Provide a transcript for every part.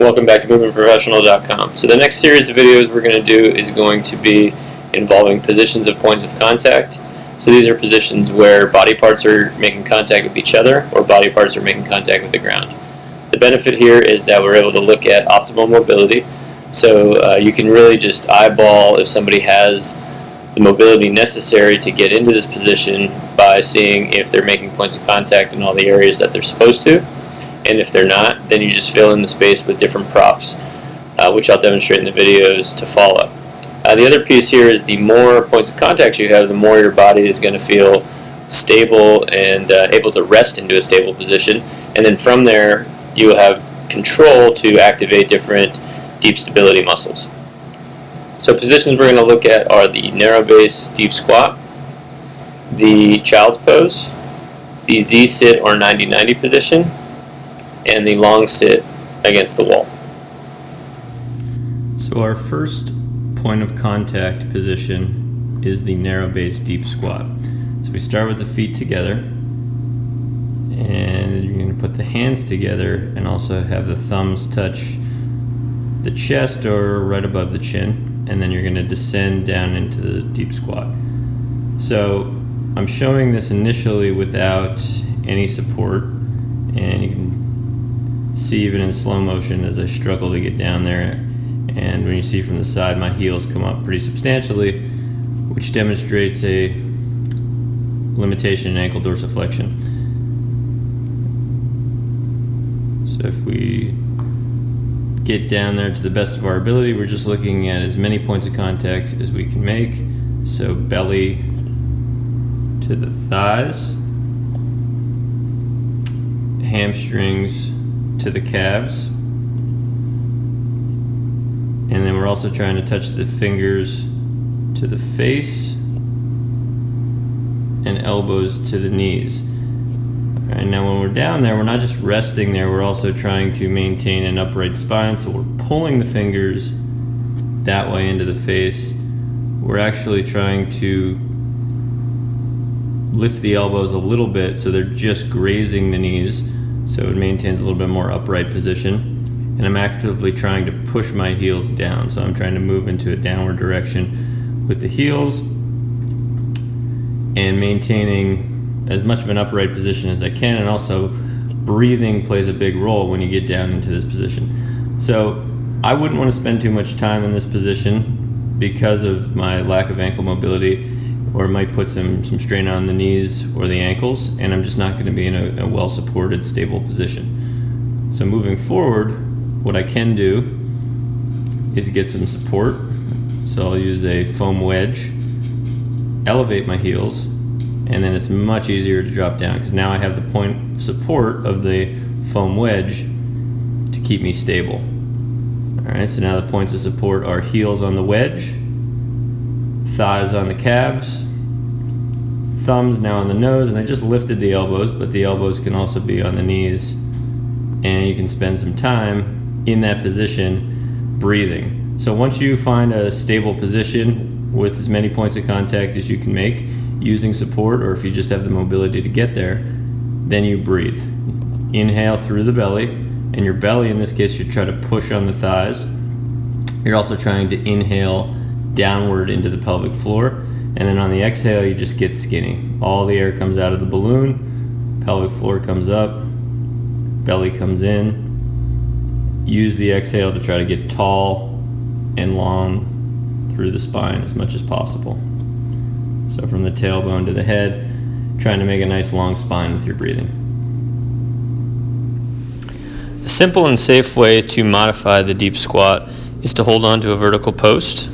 Welcome back to movementprofessional.com. So the next series of videos we're going to do is going to be involving positions of points of contact. So these are positions where body parts are making contact with each other or body parts are making contact with the ground. The benefit here is that we're able to look at optimal mobility. So you can really just eyeball if somebody has the mobility necessary to get into this position by seeing if they're making points of contact in all the areas that they're supposed to. And if they're not, then you just fill in the space with different props, which I'll demonstrate in the videos to follow. The other piece here is the more points of contact you have, the more your body is going to feel stable and able to rest into a stable position. And then from there, you will have control to activate different deep stability muscles. So positions we're going to look at are the narrow base deep squat, the child's pose, the Z-sit or 90-90 position, and the long sit against the wall. So our first point of contact position is the narrow base deep squat. So we start with the feet together, and you're going to put the hands together and also have the thumbs touch the chest or right above the chin, and then you're going to descend down into the deep squat. So I'm showing this initially without any support, and you can see even in slow motion as I struggle to get down there, and when you see from the side my heels come up pretty substantially, which demonstrates a limitation in ankle dorsiflexion. So if we get down there to the best of our ability, we're just looking at as many points of contact as we can make. So belly to the thighs, hamstrings to the calves, and then we're also trying to touch the fingers to the face and elbows to the knees. And now when we're down there, we're not just resting there, we're also trying to maintain an upright spine, so we're pulling the fingers that way into the face. We're actually trying to lift the elbows a little bit so they're just grazing the knees, so it maintains a little bit more upright position. And I'm actively trying to push my heels down, so I'm trying to move into a downward direction with the heels and maintaining as much of an upright position as I can, and also breathing plays a big role when you get down into this position. So I wouldn't want to spend too much time in this position because of my lack of ankle mobility, or it might put some strain on the knees or the ankles, and I'm just not going to be in a well-supported, stable position. So moving forward, what I can do is get some support. So I'll use a foam wedge, elevate my heels, and then it's much easier to drop down because now I have the point of support of the foam wedge to keep me stable. Alright, so now the points of support are heels on the wedge, thighs on the calves, thumbs now on the nose, and I just lifted the elbows, but the elbows can also be on the knees, and you can spend some time in that position breathing. So once you find a stable position with as many points of contact as you can make using support, or if you just have the mobility to get there, then you breathe. Inhale through the belly, and your belly in this case should try to push on the thighs. You're also trying to inhale downward into the pelvic floor, and then on the exhale you just get skinny. All the air comes out of the balloon, pelvic floor comes up, belly comes in. Use the exhale to try to get tall and long through the spine as much as possible. So from the tailbone to the head, trying to make a nice long spine with your breathing. A simple and safe way to modify the deep squat is to hold on to a vertical post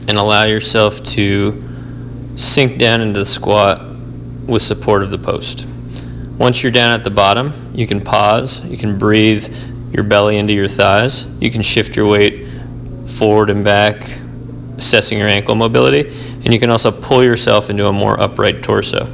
and allow yourself to sink down into the squat with support of the post. Once you're down at the bottom, you can pause, you can breathe your belly into your thighs, you can shift your weight forward and back, assessing your ankle mobility, and you can also pull yourself into a more upright torso.